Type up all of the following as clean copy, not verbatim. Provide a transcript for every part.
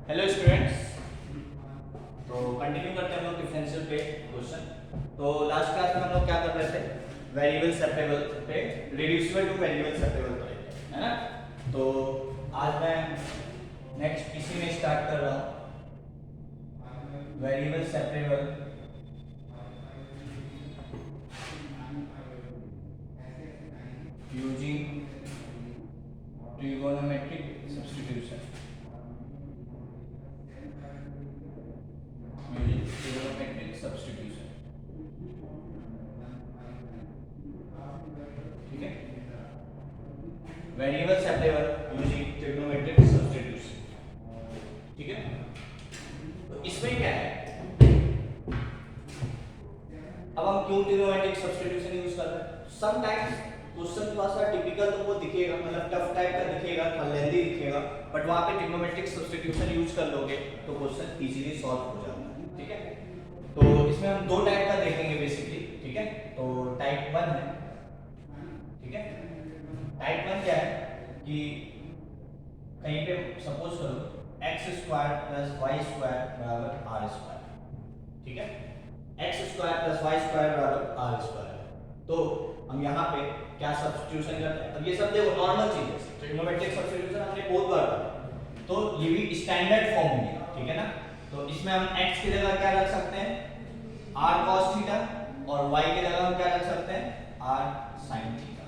Hello students, तो continue करते हैं हम लोग डिफरेंशियल पे क्वेश्चन। तो लास्ट क्लास में हम लोग क्या कर रहे थे, वेरिएबल सेपरेबल पे रिड्यूसिबल टू वेरिएबल सेपरेबल पर, है ना। तो आज मैं नेक्स्ट इसी में स्टार्ट कर रहा हूँ, variable separable using trigonometric substitution. Trigonometric substitution, ठीक है। Variable separable using trigonometric substitution, ठीक है। तो इसमें क्या है, अब हम क्यों ट्रिगोनोमेट्रिक सब्स्टिट्यूशन यूज कर रहे हैं। समटाइम्स क्वेश्चन थोड़ा सा टिपिकल तो वो दिखेगा, मतलब टफ टाइप का दिखेगा, थोड़ा लेंथी दिखेगा, बट वहां पे ट्रिगोनोमेट्रिक सब्स्टिट्यूशन यूज कर लोगे तो क्वेश्चन इजीली सॉल्व हो जाता है, ठीक है। तो इसमें हम दो टाइप का देखेंगे बेसिकली, ठीक है। तो टाइप 1 है, ठीक है। टाइप 1 क्या है कि कहीं पे सपोज करो x square plus y square बराबर r स्क्वायर, ठीक है। x square plus y square बराबर r स्क्वायर। तो हम यहाँ पे क्या सब्स्टिट्यूशन करते हैं। अब ये सब देखो नॉर्मल चीज है, ट्रिगोनोमेट्रिक सब्स्टिट्यूशन हमने बहुत बार पढ़ा, तो ये भी स्टैंडर्ड फॉर्म में, ठीक है ना। तो इसमें हम x की जगह क्या रख सकते हैं, r cos थीटा, और y की जगह हम क्या रख सकते हैं, r sin थीटा,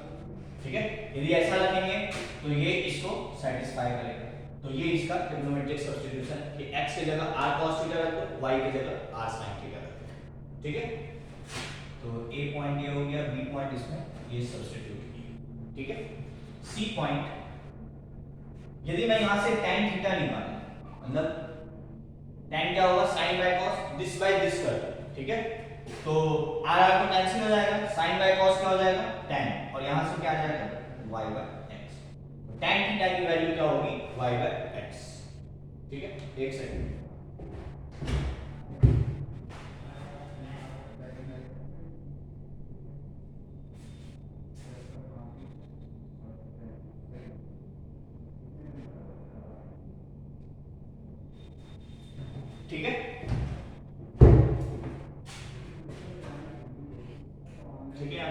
ठीक है। यदि ऐसा रखेंगे तो ये इसको सेटिस्फाई करेगा। तो ये इसका ट्रिगोनोमेट्रिक सब्स्टिट्यूशन कि x की जगह r cos थीटा रख दो, y की जगह r sin थीटा रख दो, ठीक है। तो a पॉइंट ये हो गया, b पॉइंट इसमें ये सब्स्टिट्यूट किया, ठीक है। c पॉइंट, यदि मैं यहां से tan थीटा निकालूं, मतलब tan क्या होगा, sin by cos, this by this कर दो, ठीक है। तो r r तो कैंसिल हो जाएगा, sin बाय cos क्या हो जाएगा, tan, और यहां से क्या आ जाएगा, y बाय x। तो tan थीटा की वैल्यू क्या होगी, y बाय x, ठीक है। एक सेकंड, ठीक है, ठीक है।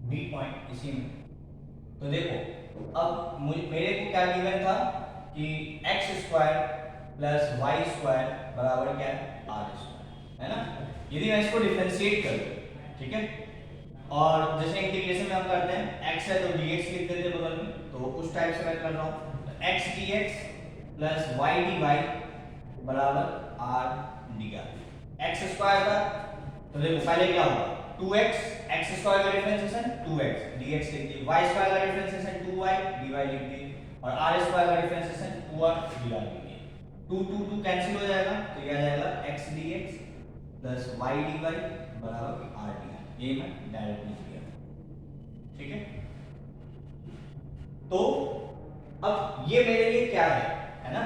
बी पॉइंट इसी में, तो देखो अब मेरे को क्या गिवन था कि x square plus Y square बराबर क्या है, आर स्क्वायर, है ना। यदि मैं इसको डिफरेंशिएट करूं, ठीक है, और जैसे इंटीग्रेशन में हम करते हैं x है तो dx लिख देते हैं बगल में, तो उस टाइप से मैं कर रहा हूं। तो x dx plus y dy बराबर r dr। x स्क्वायर था तो देखो पहले क्या होगा, 2x, x स्क्वायर का डिफरेंशिएशन 2x, dx लिख दिए, y स्क्वायर का डिफरेंशिएशन 2y, dy लिख दिए, और r स्क्वायर का डिफरेंशिएशन 2r dr लिख दिए। 2 2 2 कैंसिल हो जाएगा, तो ये आ जाएगा x dx plus y dy बराबर r dr। ये मैं डायरेक्ट लिख दिया, ठीक है। तो अब ये मेरे लिए क्या है ना।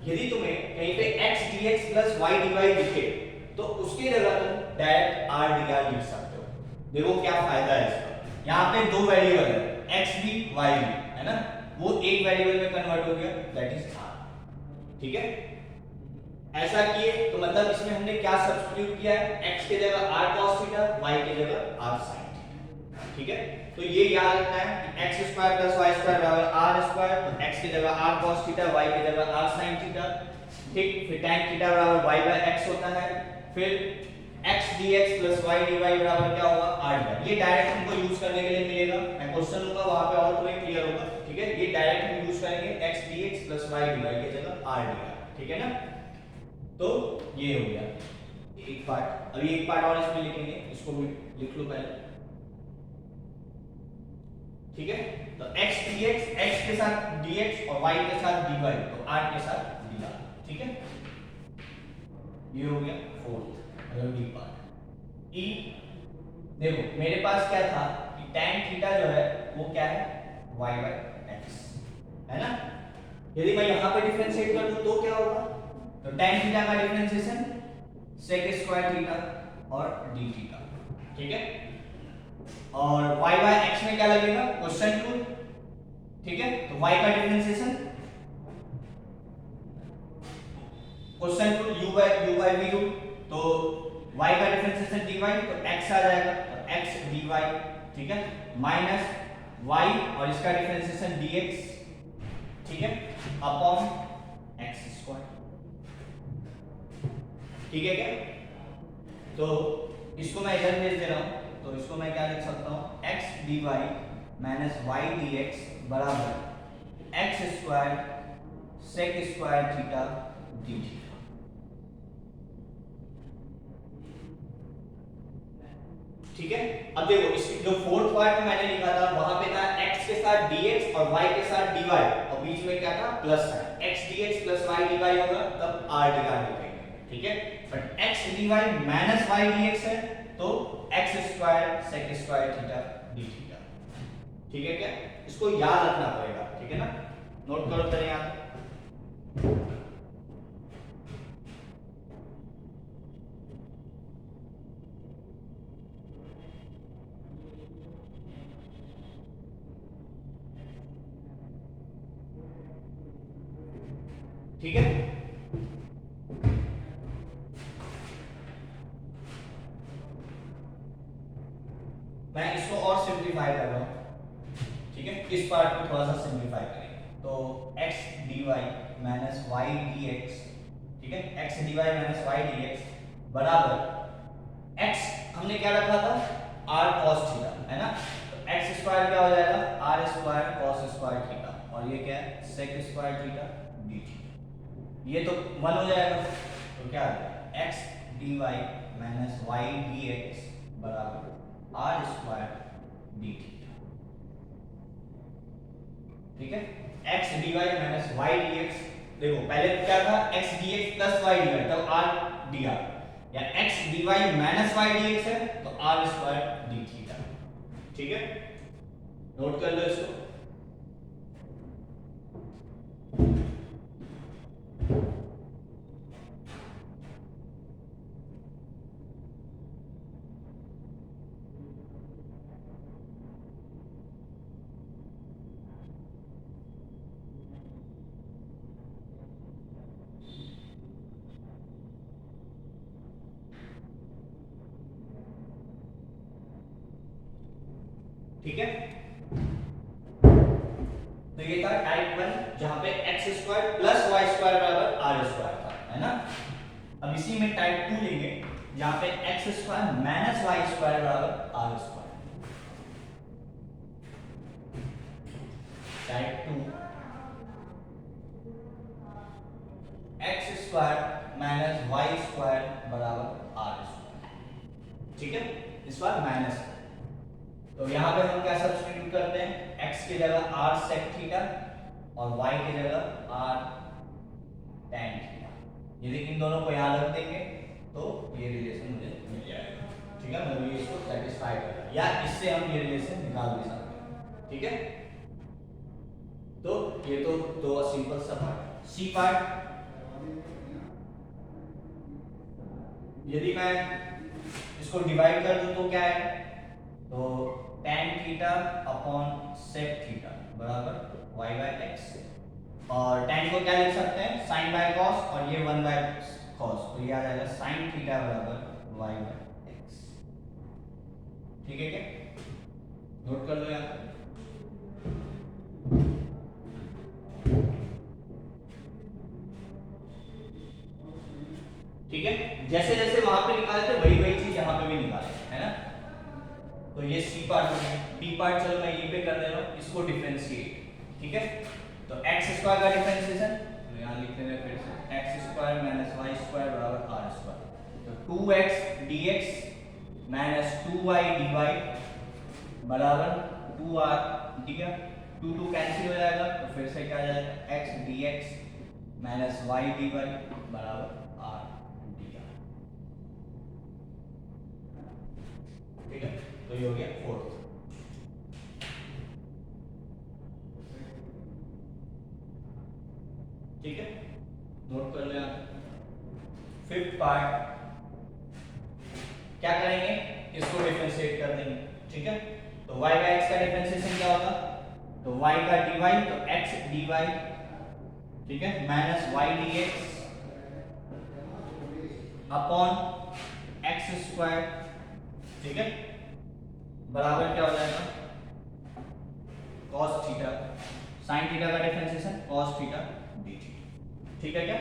यदि तुम्हें कहीं पे x dx plus y dy दिखे तो उसकी जगह तुम डायरेक्ट r dr लिख सकते हो। देखो क्या फायदा है इसका, यहाँ पे दो वेरिएबल है x भी y भी, है ना, वो एक वेरिएबल में कन्वर्ट हो गया, दैट इज r, ठीक है। ऐसा किए तो मतलब इसमें हमने क्या सब्स्टिट्यूट किया है, x की जगह r cos थीटा, y की जगह r sin थीटा, ठीक है। तो ये याद रखना है कि x square plus y square बराबर r स्क्वायर, तो x की जगह r cos थीटा, y की जगह r sin थीटा, ठीक। फिर tan थीटा बराबर y बाय x होता है, फिर x dx plus y dy बराबर क्या होगा, r dy। ये डायरेक्ट हमको यूज करने के लिए मिलेगा, मैं क्वेश्चन लूंगा वहां पे और तुम्हें क्लियर होगा, ठीक है। ये डायरेक्ट हम यूज करेंगे x dx plus y dy की जगह r dy, ठीक है ना। तो ये हो गया एक पार्ट। अभी एक पार्ट और इसमें लिखेंगे, इसको भी लिख लो पहले, ठीक है। तो x dx, x के साथ dx और y के साथ dy, तो r के साथ dr, ठीक है। ये हो गया फोर्थ अगली पार्ट। e, देखो मेरे पास क्या था कि tan थीटा जो है वो क्या है, y बाय x, है ना। यदि मैं यहां पे डिफरेंशिएट कर दूं तो क्या होगा, तो tan थीटा का डिफरेंशिएशन sec स्क्वायर थीटा और d थीटा, ठीक है। और y बाय x में क्या लगेगा, क्वेश्चन 2, ठीक है, तो y का differentiation question two u by v root, तो y का डिफरेंशिएशन dy, तो x आ जाएगा, तो x dy, ठीक है, माइनस y और इसका डिफरेंशिएशन dx, ठीक है, अपॉन x स्क्वायर, ठीक है क्या? तो इसको मैं इधर भेज दे रहा हूं, तो इसको मैं क्या लिख सकता हूं, x dy minus y dx बराबर x square sec square theta d theta. ठीक है, अब देखो इसकी जो फोर्थ पार्ट में मैंने लिखा था वहां पे था x के साथ dx और y के साथ dy और बीच में क्या था plus sign, x dx plus y dy होगा तब r dr लिखेंगे, ठीक है, but x dy minus y dx है तो x square sec square theta d theta, ठीक है क्या? इसको याद रखना पड़ेगा, ठीक है ना, नोट करो पहले याद। ठीक है, मैं इसको और सिंपलीफाई कर रहा हूं, ठीक है, इस पार्ट को थोड़ा सा सिंपलीफाई करेंगे, तो x dy minus y dx, ठीक है, x dy minus y dx बराबर x हमने क्या रखा था r cos थीटा, है ना, तो x स्क्वायर क्या हो जाएगा r square cos square theta और ये क्या है sec square theta d theta, ये तो 1 हो जाएगा, तो क्या आ जाएगा x dy minus y dx बराबर r स्क्वायर d थीटा, ठीक है, x dy minus y dx, देखो पहले क्या था x dx plus y dy तब r dr, या x dy minus y dx है तो r स्क्वायर d थीटा, ठीक है, नोट कर लो इसको। ठीक है, तो ये था टाइप 1 जहां पे x square plus y square बराबर r स्क्वायर था, है ना। अब इसी में टाइप 2 लेंगे जहां पे x square minus y square बराबर r square. Type 2 x square minus y square बराबर r स्क्वायर, ठीक है, इस बार माइनस, तो यहाँ पे हम क्या सब्स्टिट्यूट करते हैं, x की जगह r sec थीटा और y की जगह r tan थीटा, यदि इन दोनों को याद रख देंगे तो ये रिलेशन मुझे मिल जाएगा, ठीक है, मतलब ये इसको सेटिस्फाई करेगा, या इससे हम ये रिलेशन निकाल भी सकते हैं, ठीक है। तो ये तो दो सिंपल सा पार्ट। सी पार्ट, यदि मैं इसको डिवाइड कर दूं तो क्या है, तो tan theta upon sec theta बराबर y बाय x, और tan को क्या लिख सकते हैं sin बाय cos और ये 1 बाय cos, तो ये आ जाएगा sin थीटा बराबर y बाय x, ठीक है क्या, नोट कर लो यार। ठीक है, जैसे जैसे वहां पे निकाले थे वही वही चीज यहाँ पे भी निकाले, है ना। तो ये सी पार्ट हो गया, डी पार्ट चलो मैं ये पे कर दे रहा हूँ, इसको डिफरेंशिएट, ठीक है, तो x स्क्वायर का डिफरेंशिएशन तो यहाँ लिख देंगे फिर से x square minus y square बराबर r स्क्वायर, तो 2x dx minus 2y dy बराबर 2r, ठीक है, 2 2 कैंसिल हो जाएगा, तो फिर से क्या आ जाएगा x dx minus y dy बराबर r dr, ठीक है, तो ये हो गया फोर्थ। ठीक है, नोट कर लो यहाँ। फिफ्थ पार्ट क्या करेंगे, इसको डिफरेंशिएट कर देंगे, ठीक है, तो y बाय x का डिफरेंशिएशन क्या होगा, तो y का dy तो x dy, ठीक है, minus y dx upon x square, ठीक है, बराबर क्या हो जाएगा cos थीटा, sin थीटा का differentiation cos theta D theta, ठीक है क्या।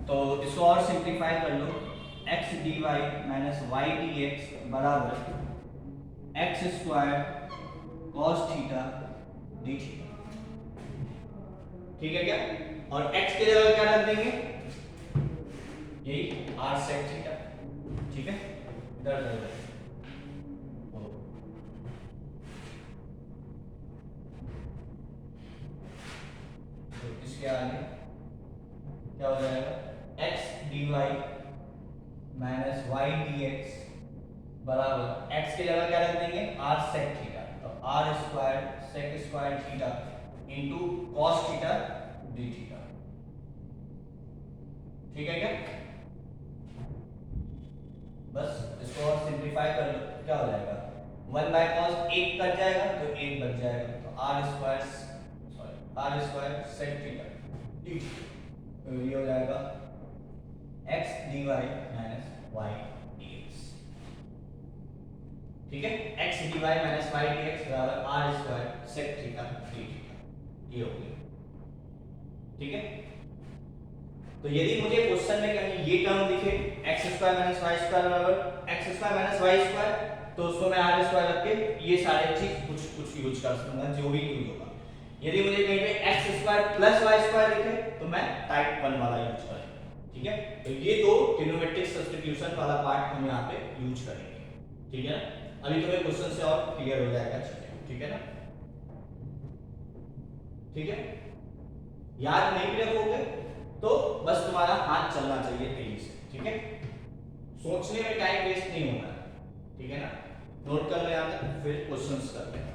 तो इसको और सिंप्लीफाई कर लो, x dy minus y dx बराबर x square cos theta D theta, ठीक है क्या। और x की जगह क्या रख देंगे, यही r sec थीटा, ठीक है, इधर इधर तो इसके आगे क्या हो जाएगा, x dy minus y dx बराबर x की जगह क्या रख देंगे r sec थीटा, तो r square sec square theta into cos theta d theta, ठीक है क्या। बस इसको और सिंप्लीफाई कर लो, क्या हो जाएगा 1 बाय cos, एक कट जाएगा तो एक बच जाएगा, तो r square sec theta d, तो ये हो जाएगा x dy minus y dx, ठीक है, x dy minus y dx बराबर r square sec theta d theta, ये हो गया, ठीक है। तो यदि मुझे क्वेश्चन में कहीं ये टर्म दिखे x square minus y square बराबर x square minus y square, तो उसको मैं r स्क्वायर रख के ये सारे चीज कुछ यूज कर सकूंगा, जो भी यूज होगा। यदि मुझे कहीं पे x square plus y square दिखे तो मैं टाइप 1 वाला यूज करूंगा, ठीक है। तो ये दो ट्रिग्नोमेट्रिक सब्स्टिट्यूशन वाला पार्ट हम यहाँ पे यूज करेंगे, ठीक है ना। अभी तुम्हें क्वेश्चन से और क्लियर हो जाएगा चीजें, ठीक है ना, ठीक है। याद नहीं भी रखोगे तो बस तुम्हारा हाथ चलना चाहिए तेजी से, ठीक है, सोचने में टाइम वेस्ट नहीं होना है, ठीक है ना। नोट कर लो यहाँ तक, फिर क्वेश्चंस करते हैं।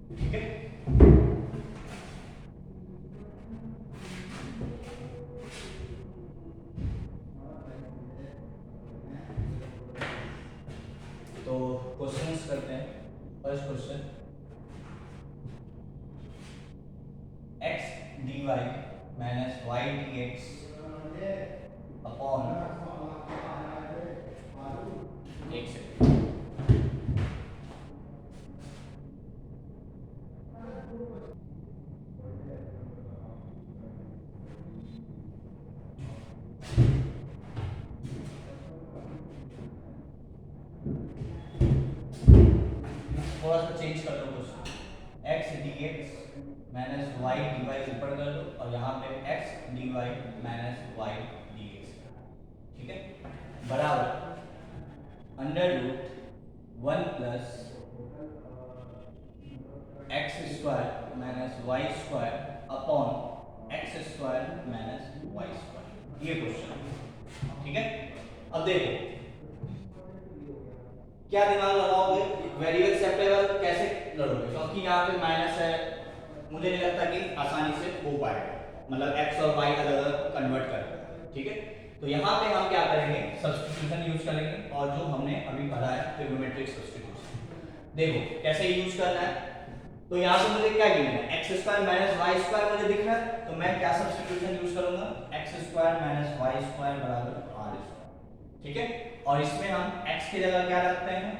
ठीक है, तो क्वेश्चंस करते हैं। First question, x dy minus y dx upon एक सेकंड, थोड़ा सा चेंज कर लो question, x dx minus y dy ऊपर कर लो और यहाँ पे x dy minus y dx, ठीक है, बराबर under root 1 plus x square minus Y square upon x square minus Y square, ये क्वेश्चन, ठीक है। अब देखो क्या दिमाग लगाओगे, वेरिएबल सेपरेबल कैसे लड़ोगे, क्योंकि यहाँ पे माइनस है, मुझे नहीं लगता कि आसानी से हो पाएगा, मतलब x और y अलग अलग कन्वर्ट कर, ठीक है। तो यहाँ पे हम क्या करेंगे, सब्स्टिट्यूशन यूज करेंगे, और जो हमने अभी पढ़ा है ट्रिग्नोमेट्रिक सब्स्टिट्यूशन, देखो कैसे यूज करना है। तो यहाँ पे मुझे क्या गिवन है, x square minus Y square मुझे दिख रहा है, तो मैं क्या सब्स्टिट्यूशन यूज करूंगा, x square minus Y square बराबर आर स्क्वायर, ठीक है। और इसमें हम x की जगह क्या रखते हैं,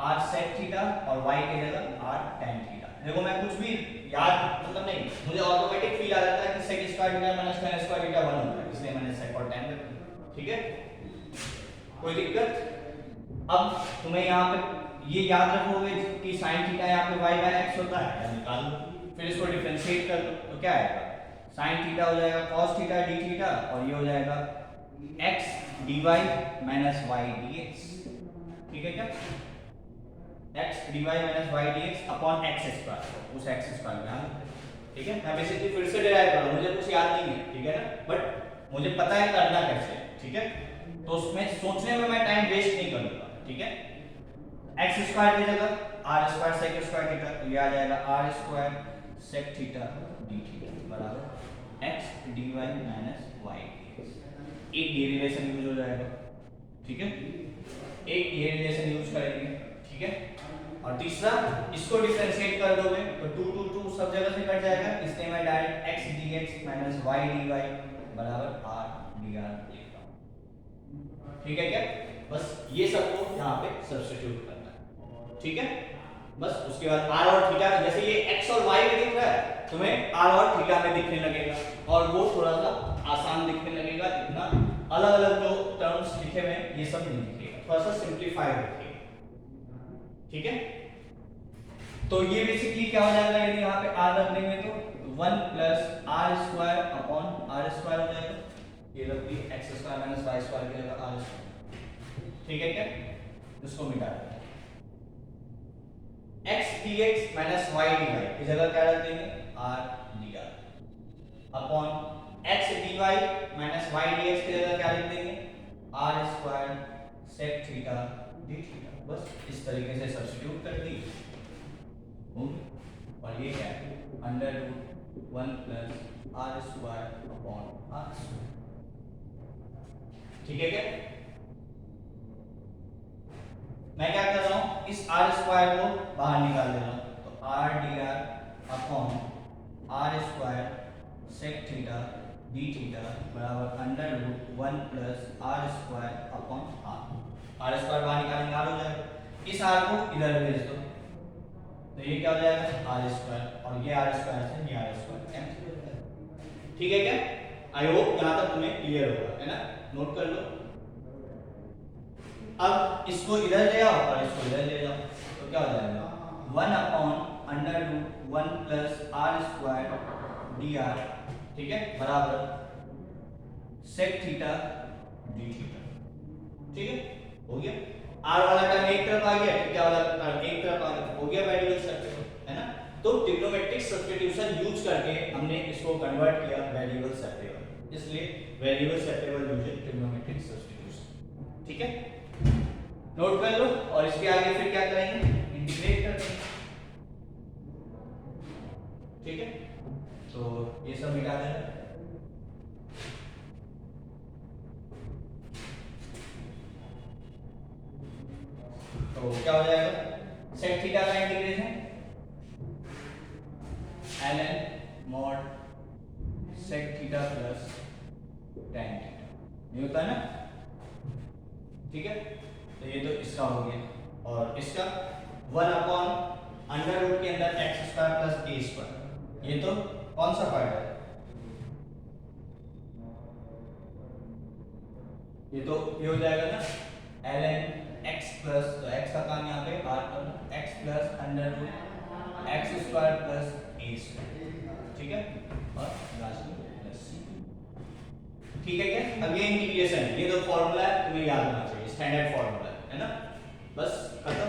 r sec थीटा, और y की जगह r tan थीटा। देखो मैं कुछ भी याद मतलब नहीं, मुझे ऑटोमेटिक फील आ जाता है कि sec square theta minus tan square theta 1 होता है, इसलिए मैंने sec और tan रख दिया, ठीक है, कोई दिक्कत। अब तुम्हें यहाँ पे ये याद रखोगे कि sin थीटा यहाँ पे y बाय x होता है, या निकाल लो, फिर इसको डिफरेंशिएट कर लो तो क्या आएगा, sin थीटा हो जाएगा cos थीटा d थीटा, और ये हो जाएगा x dy minus y dx, ठीक है क्या। x dy minus y dx upon x square, उस x स्क्वायर में हम, ठीक है। मैं बेसिकली फिर से डिराइव कर रहा हूं, मुझे कुछ याद नहीं है, ठीक है ना, बट मुझे पता है करना कैसे है, ठीक है। तो उसमें सोचने में मैं टाइम वेस्ट नहीं करूंगा, ठीक है। x स्क्वायर की जगह r square sec square theta, तो ये आ जाएगा r square sec theta d theta बराबर x dy minus y dx। एक ये रिलेशन यूज हो जाएगा, ठीक है, एक ये रिलेशन यूज करेंगे, ठीक है। और तीसरा इसको डिफरेंशिएट कर दोगे तो 2 2 2 सब जगह से कट जाएगा, इसलिए मैं direct x dx minus y dy बराबर r dr लिख रहा हूं, ठीक है क्या। बस ये सबको यहाँ पे सब्स्टिट्यूट करना है, ठीक है। बस उसके बाद r और थीटा, जैसे ये x और y में दिख रहा है, तुम्हें r और थीटा में दिखने लगेगा, और वो थोड़ा सा आसान दिखने लगेगा, इतना अलग अलग जो टर्म्स लिखे हुए हैं ये सब नहीं दिखेगा, थोड़ा सा सिंप्लीफाइड दिखेगा, ठीक है। तो ये बेसिकली क्या हो जाएगा, यदि यहाँ पे r रख देंगे तो 1 plus are square upon are square हो जाएगा, ये रख दी x square minus y square की जगह r स्क्वायर, ठीक है क्या। इसको मिटा देंगे, x dx minus y dy की जगह क्या रख देंगे, r dr upon x dy minus y dx की जगह क्या लिख देंगे, r square sec theta d theta. बस इस तरीके से सब्स्टिट्यूट कर दी, और ये क्या है, under root 1 plus are square upon are square, ठीक है क्या। मैं क्या कर रहा हूं, इस आर स्क्वायर को बाहर निकाल दे रहा हूं, तो R D R upon are square sec theta D theta बराबर under root 1 plus are square upon are square बाहर निकालेंगे आर हो जाएगा, इस आर को इधर भेज दो तो ये क्या हो जाएगा, आर स्क्वायर, और ये आर स्क्वायर से ये आर स्क्वायर कैंसिल हो जाएगा, ठीक है क्या। आई होप यहां तक तुम्हें क्लियर होगा, है ना, नोट कर लो। अब इसको इधर ले आओ और इसको इधर ले जाओ, तो क्या हो जाएगा, 1 upon under root 1 plus are square d r, ठीक है, बराबर सेक थीटा डी थीटा, ठीक है, हो गया। आर वाला टर्म एक तरफ आ गया, थीटा वाला टर्म एक तरफ आ गया, हो गया वेरिएबल सेपरेबल, है ना। तो ट्रिग्नोमेट्रिक सब्स्टिट्यूशन यूज करके हमने इसको कन्वर्ट किया वेरिएबल सेपरेबल, इसलिए variable separable using trigonometric substitution, ठीक है। नोट कर लो, और इसके आगे फिर क्या करेंगे, इंटीग्रेट कर देंगे, ठीक है। तो ये सब मिटा देना, तो क्या हो जाएगा, सेक थीटा का integration ln mod sec theta plus tan theta, ये होता है ना, ठीक है। तो ये तो इसका हो गया, और इसका 1 अपॉन अंडर रूट के अंदर x square plus a square, ये तो कौन सा पार्ट है, ये तो ये हो जाएगा ना ln x प्लस, तो x का काम यहाँ पे r पर, x plus under root x square plus a square, ठीक है, और लास्ट में प्लस c, ठीक है क्या। अब ये इंटीग्रेशन है, ये तो फॉर्मूला है, तुम्हें याद होना चाहिए, स्टैंडर्ड फॉर्मूला है ना, बस खत्म।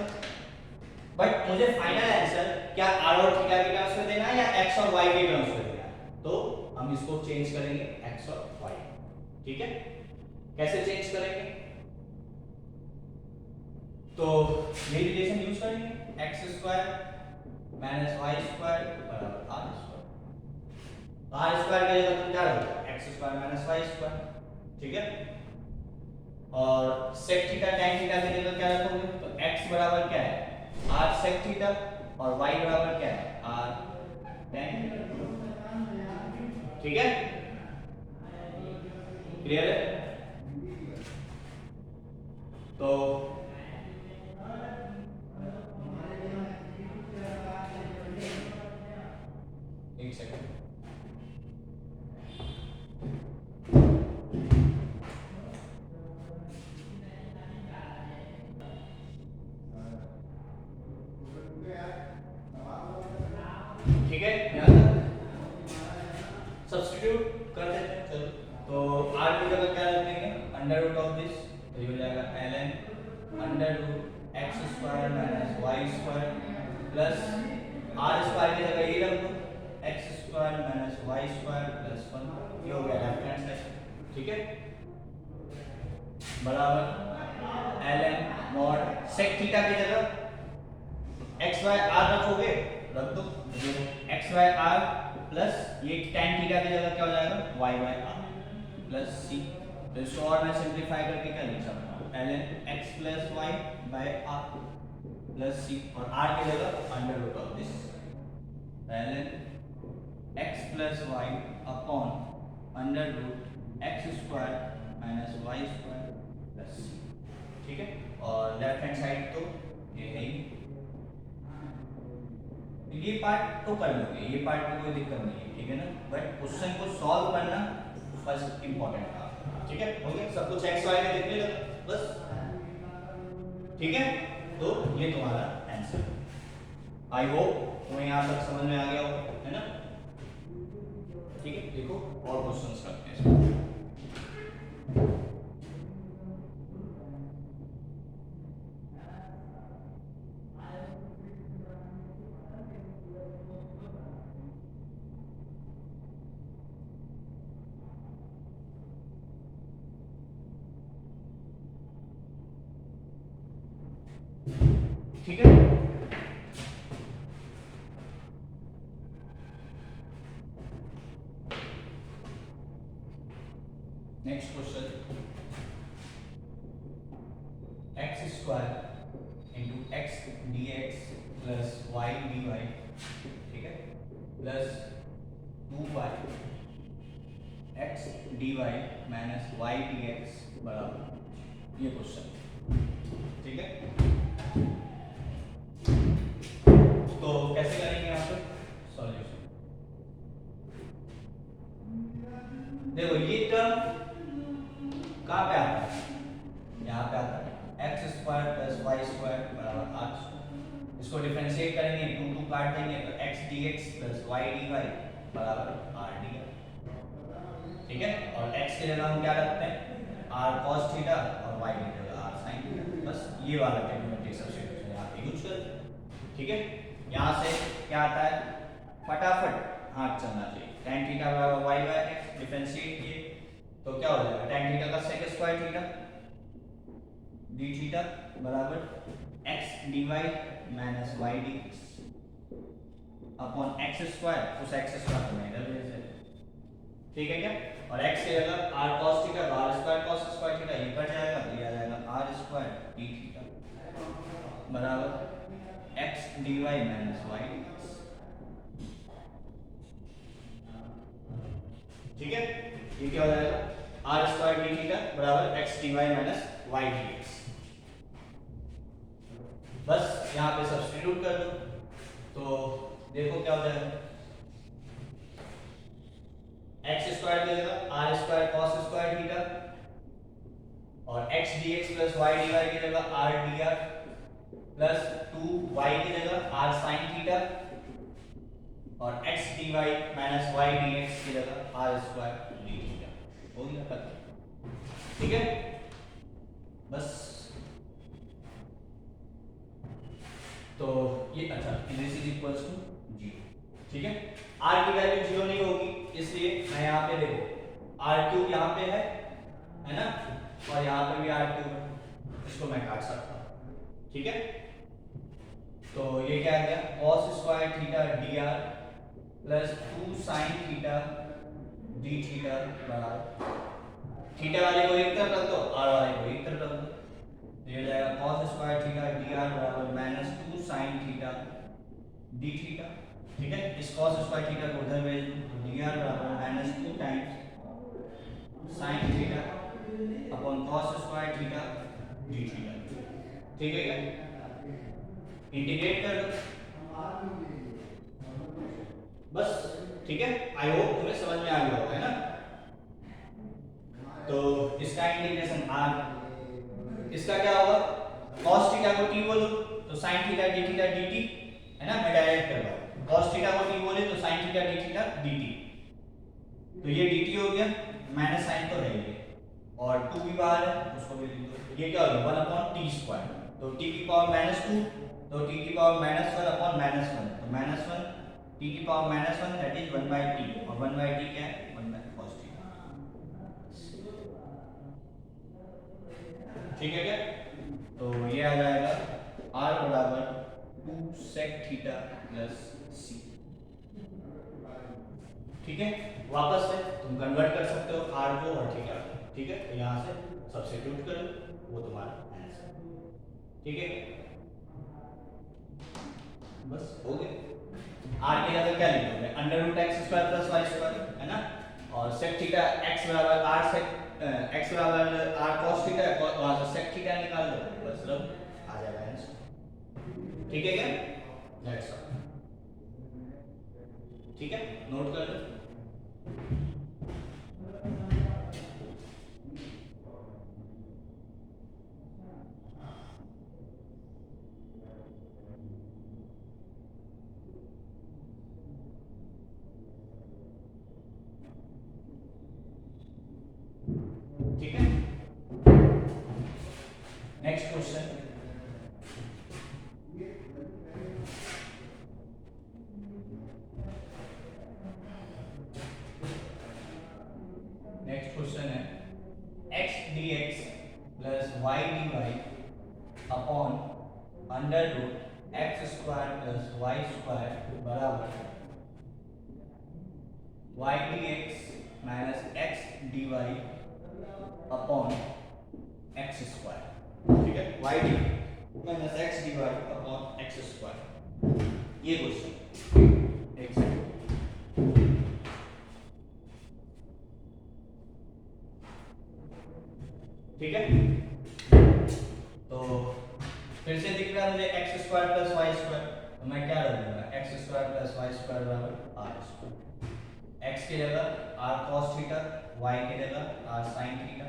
बट मुझे फाइनल आंसर क्या r और थीटा के टर्म्स में देना है या x और y के टर्म्स में देना है, तो हम इसको चेंज करेंगे x और y, ठीक है। कैसे चेंज करेंगे, तो ये रिलेशन यूज करेंगे, x square minus y square बराबर r स्क्वायर, r स्क्वायर की जगह तुम क्या रखोगे, x square minus y square, ठीक है। और sec थीटा tan थीटा की जगह क्या रखोगे, तो x बराबर क्या है, r sec थीटा, और y बराबर क्या है, r tan थीटा, ठीक है, क्लियर है। तो एक सेकंड, ठीक है, यहाँ तक सब्स्टिट्यूट कर देते हैं, चलो। तो r की जगह क्या रख देंगे, अंडर रूट ऑफ दिस, तो ये हो जाएगा ln under root x square minus Y square plus are square की जगह ये रख दो x square minus Y square plus 1। ये हो गया लेफ्ट हैंड साइड, ठीक है, बराबर ln मॉड सेक थीटा की जगह एक्स वाई आर रखोगे, रख दो एक्स वाई आर प्लस ये tan थीटा की जगह क्या हो जाएगा वाई बाय आर प्लस सी। तो इसको और मैं सिंपलीफाई करके क्या लिख सकता हूँ ln x plus Y by R plus C, और r की जगह under root of this ln x plus Y upon under root x square minus Y square plus C, ठीक है। और लेफ्ट हैंड साइड तो ये है ही, ये पार्ट तो कर लोगे, ये पार्ट में कोई दिक्कत नहीं है, ठीक है ना, बट क्वेश्चन को सॉल्व करना फर्स्ट इंपॉर्टेंट था, ठीक है, हो गया सब कुछ एक्स वाई में देखने लगा बस, ठीक है। तो ये तुम्हारा आंसर, आई होप तुम्हें यहाँ तक समझ में आ गया हो, है ना, ठीक है। देखो और क्वेश्चंस करते हैं इसमें। ठीक है, next question, x square into x d x plus y d y, ठीक है, plus 2y x d y minus y d x बराबर ये क्वेश्चन, ठीक है। तो कैसे करेंगे यहाँ पे सॉल्यूशन, देखो ये टर्म कहाँ पे आता है, यहाँ पे आता है x square plus Y square बराबर आर स्क्वायर, इसको डिफरेंशिएट करेंगे, 2 2 काट देंगे तो x d x plus y d y बराबर आर डी आर, ठीक है। और एक्स की जगह हम क्या रखते हैं आर कॉस थीटा और वाई की जगह आर साइन थीटा, बस ये वाला ट्रिग्नोमेट्रिक सब्स्टिट्यूशन यहाँ पे यूज करते हैं, ठीक है। यहाँ से क्या आता है फटाफट हाथ चलना चाहिए, tan थीटा बराबर y बाय x डिफरेंशिएट किए तो क्या हो जाएगा tan थीटा का sec square theta d theta बराबर x dy minus y dx upon x square, उस x स्क्वायर को मैं इधर भेज देता, ठीक है क्या। और x की जगह r cos थीटा तो r square cos square theta ये कट जाएगा तो ये आ जाएगा r स्क्वायर d थीटा बराबर x dy minus y dx, ठीक है। ये क्या हो जाएगा r स्क्वायर d थीटा बराबर x dy minus y dx, बस यहाँ पे सब्स्टिट्यूट कर दो तो देखो क्या हो जाएगा x स्क्वायर की जगह r square cos square theta और x dx plus y dy की जगह r dr प्लस 2y की जगह r sin थीटा और x dy minus y dx की जगह r स्क्वायर d थीटा, हो गया खत्म, ठीक है। बस तो ये अच्छा दिस इज इक्वल्स टू 0, ठीक है। r की वैल्यू 0 नहीं होगी इसलिए मैं यहाँ पे देखो r क्यूब यहाँ पे है ना, और यहाँ पे भी r क्यूब है, इसको मैं काट सकता हूँ, ठीक है। तो ये क्या आ गया cos square theta dr plus 2 sin theta d theta बराबर थीटा वाले को एक तरफ रख दो r वाले को एक तरफ रख दो, ये हो जाएगा cos स्क्वायर थीटा dr बराबर minus 2 sin theta d theta, ठीक है। इस cos स्क्वायर थीटा को उधर भेज दो तो dr बराबर minus 2 times sin theta upon cos square theta d theta, ठीक है क्या। इंटीग्रेट कर दो बस, ठीक है। आई होप तुम्हें समझ में आ गया होगा, है ना। तो इसका इंटीग्रेशन r, इसका क्या होगा cos थीटा को t बोलो तो sin theta d theta dt, है ना, मैं डायरेक्ट कर रहा हूं cos थीटा को t बोले तो sin theta d theta dt, तो ये dt हो गया माइनस साइन तो है ये और 2 भी बाहर है उसको भी लिख दो, ये क्या हो गया 1/t स्क्वायर, तो t की पावर -2, तो t की पावर -1 अपॉन -1, तो -1 t की पावर -1 दैट इज 1/t, और 1/t क्या है 1/cos थीटा। ठीक है क्या? तो ये आ जाएगा r बराबर 2 sec थीटा प्लस c। ठीक है, वापस से तुम कन्वर्ट कर सकते हो r को और थीटा को। ठीक है, तो यहाँ से सब्स्टिट्यूट करो, वो तुम्हारा आंसर। ठीक है, बस हो गया। r की जगह क्या लिखोगे, √x² प्लस y², है ना, और sec थीटा x बराबर r sec x बराबर r cos थीटा, वहां से sec थीटा निकाल लो, बस लो आ जाएगा आंसर। ठीक है क्या? That's all. ठीक है, नोट कर लो। ठीक है, नेक्स्ट क्वेश्चन। नेक्स्ट क्वेश्चन है x dx plus y dy upon √x² plus y² बराबर y dx minus x dy upon x²। ठीक है, y dy minus x dy upon x², ये क्वेश्चन। एक सेकंड, ठीक है, तो फिर से दिख रहा है मुझे x² प्लस y², तो मैं क्या रख दूंगा, x² प्लस y² बराबर r²। x की जगह r cos थीटा, y की जगह r sin थीटा,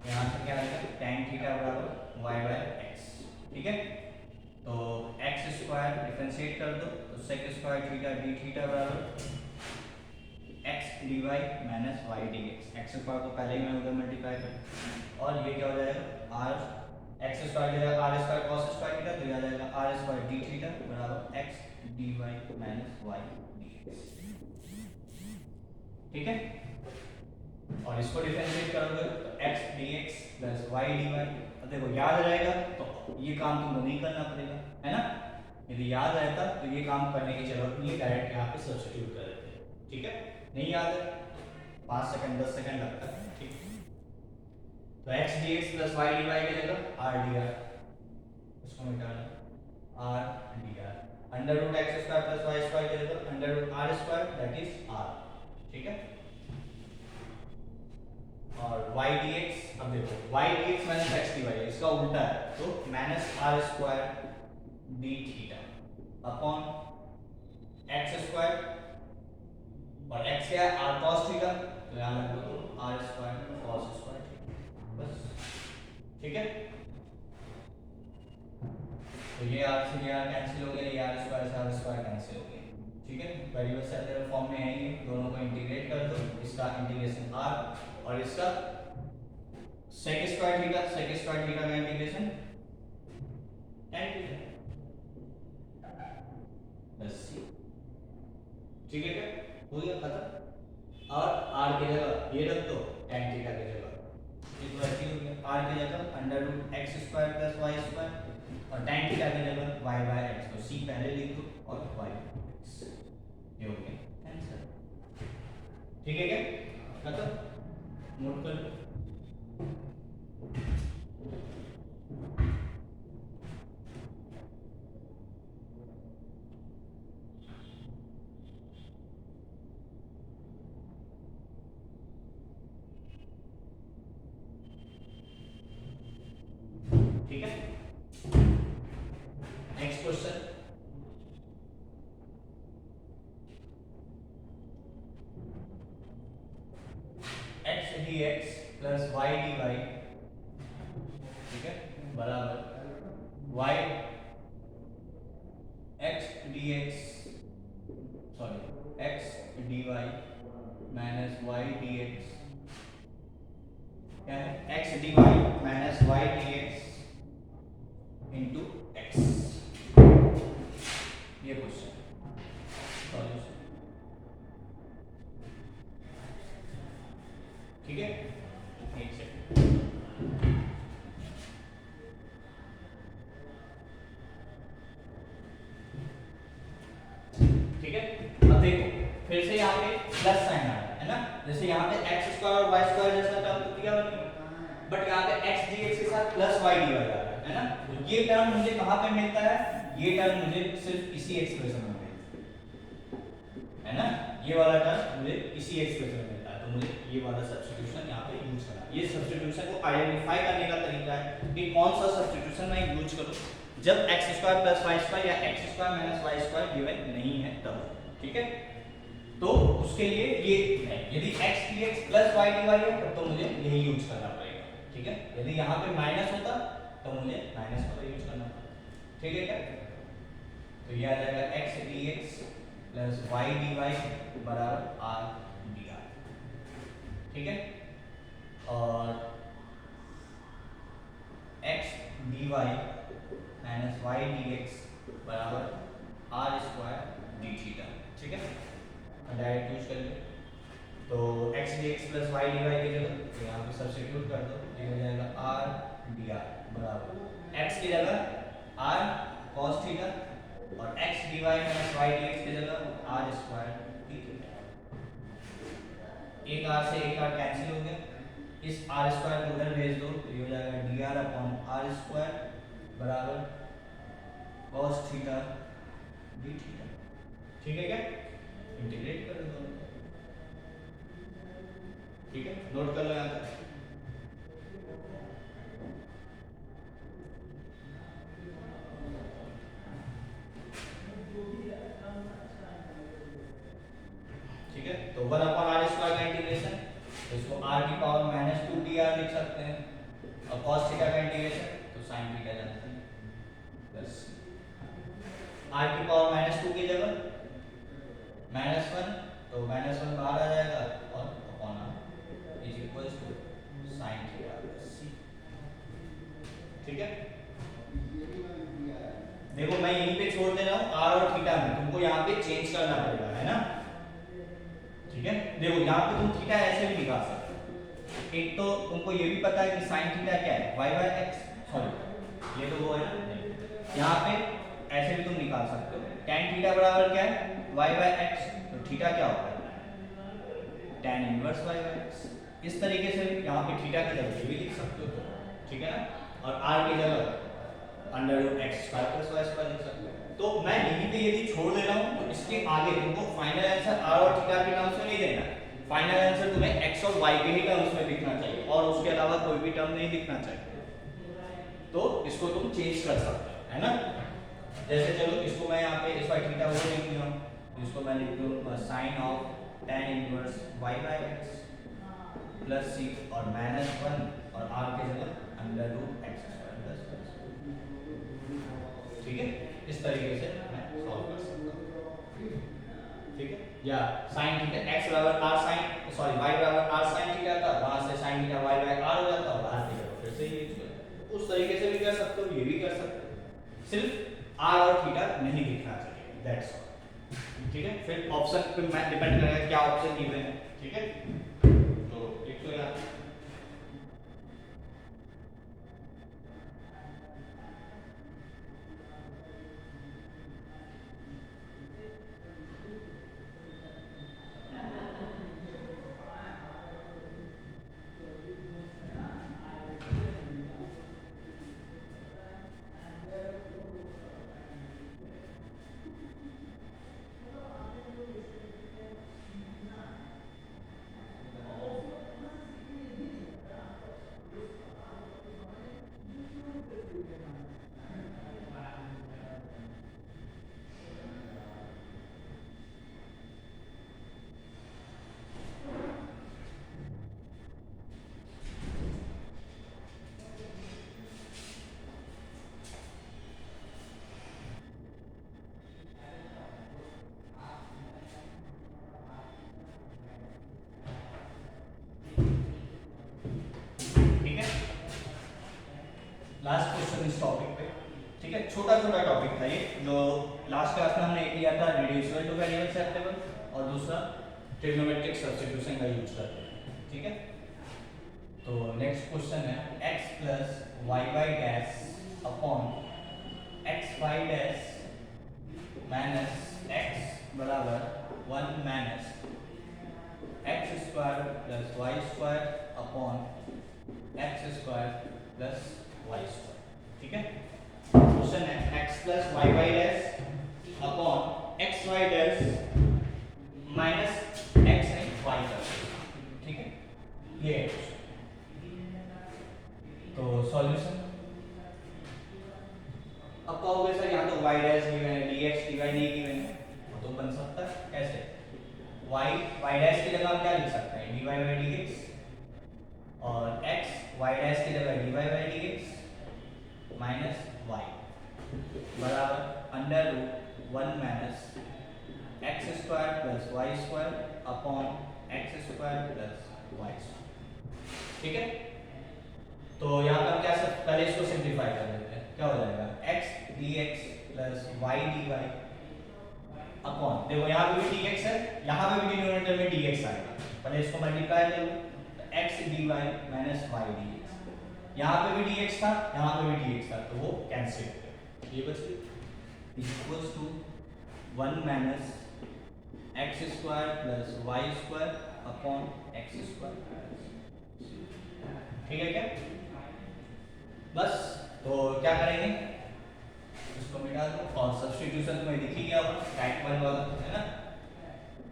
यहाँ से क्या आएगा tan थीटा बराबर y/x। ठीक है, तो x² डिफरेंशिएट कर दो, तो sec² थीटा d थीटा बराबर x dy minus y dx। x² को पहले ही मैं उधर मल्टीप्लाई कर, और ये क्या हो जाएगा r x² की जगह r² cos² थीटा, तो ये आ जाएगा r² d थीटा बराबर x dy minus y dx। ठीक है, और इसको डिफरेंशिएट करोगे तो x dx plus y dy। अब देखो याद रहेगा तो ये काम तुमको नहीं करना पड़ेगा, है ना, यदि याद रहता तो ये काम करने की जरूरत नहीं है, डायरेक्ट यहाँ पे सब्स्टिट्यूट कर देते हैं। ठीक है, नहीं याद है 5 सेकंड 10 सेकंड लगता है। ठीक, तो x dx plus y dy की जगह r dr, इसको मिटाना, r dr √x² plus y² की जगह √r² दैट इज r। ठीक है, और y dx, अब देखो y dx minus x dy है, इसका उल्टा है, तो -r² d theta upon x² और x क्या है r cos थीटा, तो यहां रख दो r² cos², बस। ठीक है, तो ये r से ये r कैंसिल हो गया, ये r² से r² कैंसिल हो गया। ठीक है, वेरिएबल सेपरेट फॉर्म में है, ये दोनों को इंटीग्रेट कर दो, इसका इंटीग्रेशन r और इसका sec² थीटा का इंटीग्रेशन tan थीटा, बस। ठीक है क्या, हो गया खत्म। और r की जगह ये रख दो, tan थीटा की जगह ये तो ऐसे ही हो गया, r की जगह √x² प्लस y² और tan थीटा की जगह y/x, तो c पहले लिख दो और y, ये हो गया आंसर। ठीक है क्या, खत्म, नोट कर लो। ठीक है, next question. x dx plus y dy, ठीक है, बराबर y x dx sorry x dy minus y dx, क्या है x dy minus y dx solution, ठीक है। एक सेकंड, ठीक है। अब देखो फिर से यहाँ पे प्लस साइन आ रहा है ना, जैसे यहाँ पे एक्स स्क्वायर और वाई स्क्वायर जैसा टर्म तो दिया बनी, बट यहाँ पे एक्स डीएक्स के साथ प्लस वाई डी वाई आ रहा है ना। तो ये टर्म मुझे कहाँ पे मिलता है, ये टर्म मुझे सिर्फ इसी एक्सप्रेशन में मिलता है ना, ये वाला टर्म मुझे इसी एक्सप्रेशन में मिलता है। तो मुझे ये वाला सब्स्टिट्यूशन यहाँ पे यूज करना है। ये सब्स्टिट्यूशन को आइडेंटिफाई करने का तरीका है कि कौन सा सब्स्टिट्यूशन मैं यूज करूँ जब X square plus Y square या X square minus Y square given नहीं है तब, ठीक है। तो उसके लिए ये है, यदि x dx plus y dy है तब तो मुझे यही यूज करना पड़ेगा, ठीक है। यदि यहाँ पे माइनस होता तो मुझे माइनस वाला यूज करना पड़ेगा, ठीक है क्या। तो ये आ जाएगा x dx plus y dy बराबर r dr, ठीक है। और x dy minus y dx बराबर r स्क्वायर d थीटा, ठीक है। डायरेक्ट यूज कर ले तो x dx plus y dy की जगह यहाँ पे सब्स्टिट्यूट कर दो, ये हो जाएगा r dr बराबर x की जगह r cos थीटा और x dy minus y dx की जगह r स्क्वायर d थीटा। एक r से एक r कैंसिल हो गया, इस r स्क्वायर को उधर भेज दो तो ये हो जाएगा dr अपॉन r स्क्वायर बराबर cos थीटा d थीटा, ठीक है क्या। इंटीग्रेट कर दो, ठीक है। नोट कर लो यहाँ तक, ठीक है। तो 1 अपॉन आर स्क्वायर का इंटीग्रेशन, तो इसको r की पावर माइनस 2 dr लिख सकते हैं, और cos थीटा का इंटीग्रेशन तो sin थीटा जानते हैं, बस r की पावर माइनस 2 की जगह माइनस 1 तो माइनस 1 बाहर आ जाएगा और upon r is equals to sin theta plus c, ठीक है। देखो मैं यहीं पे छोड़ दे रहा हूँ r और थीटा में, तुमको यहाँ पे चेंज करना पड़ेगा, है ना, ठीक है। देखो यहाँ पे तुम थीटा ऐसे भी निकाल सकते हो, एक तो तुमको ये भी पता है कि sin थीटा क्या है y बाय x, सॉरी ये तो वो है ना, यहाँ पे ऐसे भी तुम निकाल सकते हो tan थीटा बराबर क्या है y बाय x, तो थीटा क्या होता है tan inverse y bye x। इस तरीके से यहाँ पे थीटा की जगह ये भी लिख सकते हो, ठीक है ना, और r की जगह under root x square plus y square लिख सकते हो। तो मैं यहीं पे यदि छोड़ दे रहा हूँ तो इसके आगे तुमको फाइनल आंसर r और थीटा के टर्म्स में नहीं देना, फाइनल आंसर तुम्हें x और y के ही टर्म्स में दिखना चाहिए और उसके अलावा कोई भी टर्म नहीं दिखना चाहिए। तो इसको तुम चेंज कर सकते हो, है ना। जैसे चलो इसको मैं यहाँ पे इस बार थीटा वो लिख रहा हूँ, इसको मैं लिख दूँ sine of tan inverse y bye x plus c और माइनस 1 और r के जगह under root x square plus y, ठीक है। इस तरीके से मैं सॉल्व कर सकता हूँ, ठीक है। या sin थीटा x बराबर r sin सॉरी y बराबर r sin थीटा था, वहां से sin थीटा y बाय r हो जाता और r की जगह फिर से ये उस तरीके से भी कर सकते हो, ये भी कर सकते हो, सिर्फ r और थीटा नहीं दिखना चाहिए, दैट्स ऑल, ठीक है। फिर ऑप्शन पे मैं डिपेंड करेगा क्या ऑप्शन गिवन है, ठीक है। तो एक तो यार लास्ट क्वेश्चन इस टॉपिक पे, ठीक ठीक है, छोटा छोटा टॉपिक था ये, जो लास्ट क्लास में हमने किया था रिड्यूसिबल टू वेरिएबल सेपरेबल और दूसरा ट्रिग्नोमेट्रिक सब्स्टिट्यूशन का यूज करते हैं। ठीक है, तो नेक्स्ट क्वेश्चन है x plus y y dash upon x y dash minus x बराबर 1 minus x square plus Y square upon x square plus Y square. ठीक है, क्वेश्चन है x plus y y dash upon x y dash minus x नहीं y का। ठीक है, ये है तो सॉल्यूशन। अब कहोगे सर यहाँ तो y डैश गिवन है, dx dy नहीं गिवन है, वो तो बन सकता है कैसे? y डैश की जगह हम क्या लिख सकते हैं? dy by dx और x y डैश की जगह dy by dx minus y बराबर under root 1 minus x square plus Y square upon x square plus Y square. ठीक है, तो यहाँ पर क्या सब पहले इसको सिंप्लीफाई कर लेते हैं, क्या हो जाएगा x dx plus y dy upon, देखो यहाँ पे भी dx है, यहाँ पे भी डिनोमिनेटर में dx आएगा, पहले इसको मल्टीप्लाई कर लो तो x dy minus y dx, यहाँ पे भी dx था, यहाँ पे भी dx था, तो वो कैंसिल हो गया, ये बच गया equals to 1 minus x square plus Y square upon x square. ठीक है क्या? बस, तो क्या करेंगे, इसको मिटा दो और सब्स्टिट्यूशन तुम्हें दिख ही गया होगा टाइप 1 वाला, है ना,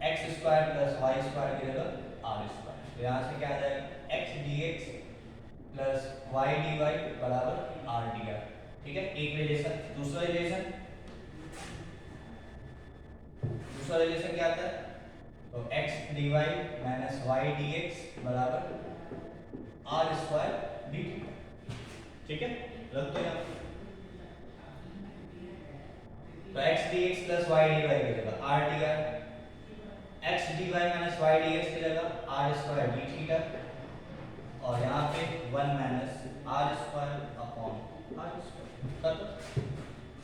x square plus Y square की जगह आर स्क्वायर, तो यहाँ से क्या आ जाएगा x dx plus y dy बराबर आर डी आर। ठीक है, एक रिलेशन। दूसरा रिलेशन क्या आता है, तो x dy minus y dx बराबर आर स्क्वायर dt। ठीक है, रख दो यहाँ, तो x dx plus y dy की जगह r dr, x dy minus y dx की जगह r स्क्वायर d थीटा और यहाँ पे 1 minus r square upon r square.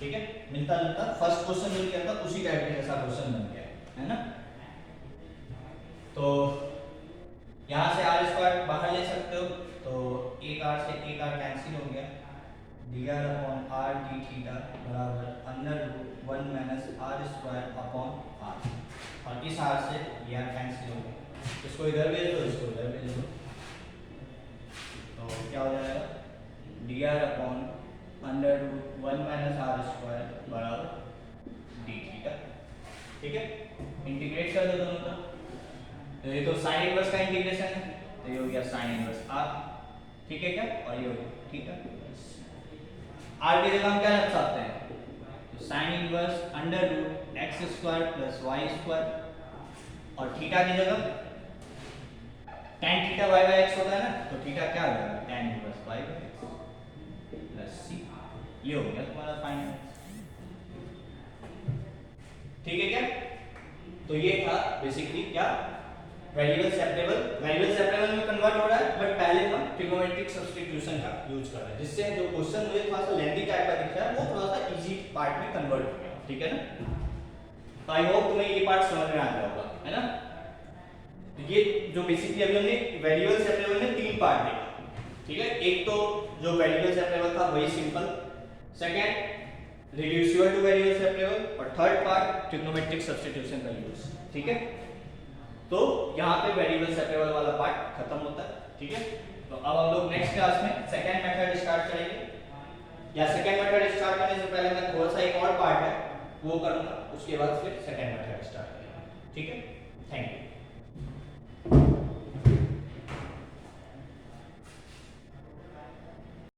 ठीक है, मिलता जुलता फर्स्ट क्वेश्चन जो किया था उसी टाइप का जैसा क्वेश्चन बन गया है ना। तो यहाँ से r स्क्वायर बाहर ले सकते हो, तो एक r से एक r कैंसिल हो गया, dr अपॉन r d थीटा बराबर under root 1 minus r square upon r, और इस r से ये r कैंसिल हो गया, इसको इधर भेज दो, इसको इधर भेज दो, तो क्या हो जाएगा dr upon under root 1 minus r square बराबर d थीटा। ठीक है, इंटीग्रेट कर दो दोनों का, तो ये तो साइन इनवर्स का इंटीग्रेशन है, तो ये हो गया साइन इनवर्स r। ठीक है क्या, और ये हो गया ठीक है, r की जगह हम क्या रख सकते हैं, तो sine inverse under root x square plus Y square, और थीटा की जगह tan theta y bye x होता है ना, तो थीटा क्या हो जाएगा tan inverse y bye x plus c, ये हो गया तुम्हारा फाइनल। ठीक है क्या, तो ये था बेसिकली क्या, वेरिएबल सेपरेबल में कन्वर्ट हो रहा है, बट पहले हम ट्रिग्नोमेट्रिक सब्स्टिट्यूशन का यूज कर रहे हैं, जिससे जो क्वेश्चन मुझे थोड़ा सा लेंथी टाइप का दिख रहा है वो थोड़ा सा इजी पार्ट में कन्वर्ट हो गया। ठीक है ना, तो आई होप तुम्हें ये पार्ट समझ में आ गया होगा, है ना। तो ये जो बेसिकली अभी हमने वेरिएबल सेपरेबल में 3 पार्ट देखा। ठीक है, एक तो जो वेरिएबल सेपरेबल था वही simple, second reducible two variable separable, और थर्ड पार्ट ट्रिग्नोमेट्रिक सब्स्टिट्यूशन का यूज। ठीक है, तो यहाँ पे वेरिएबल सेपरेबल वाला पार्ट खत्म होता है। ठीक है, तो अब हम लोग नेक्स्ट क्लास में सेकंड मेथड स्टार्ट करेंगे, या सेकंड मेथड स्टार्ट करने से पहले मैं थोड़ा सा एक और पार्ट है वो करूंगा, उसके बाद फिर सेकंड मेथड स्टार्ट करेंगे। ठीक है, थैंक यू।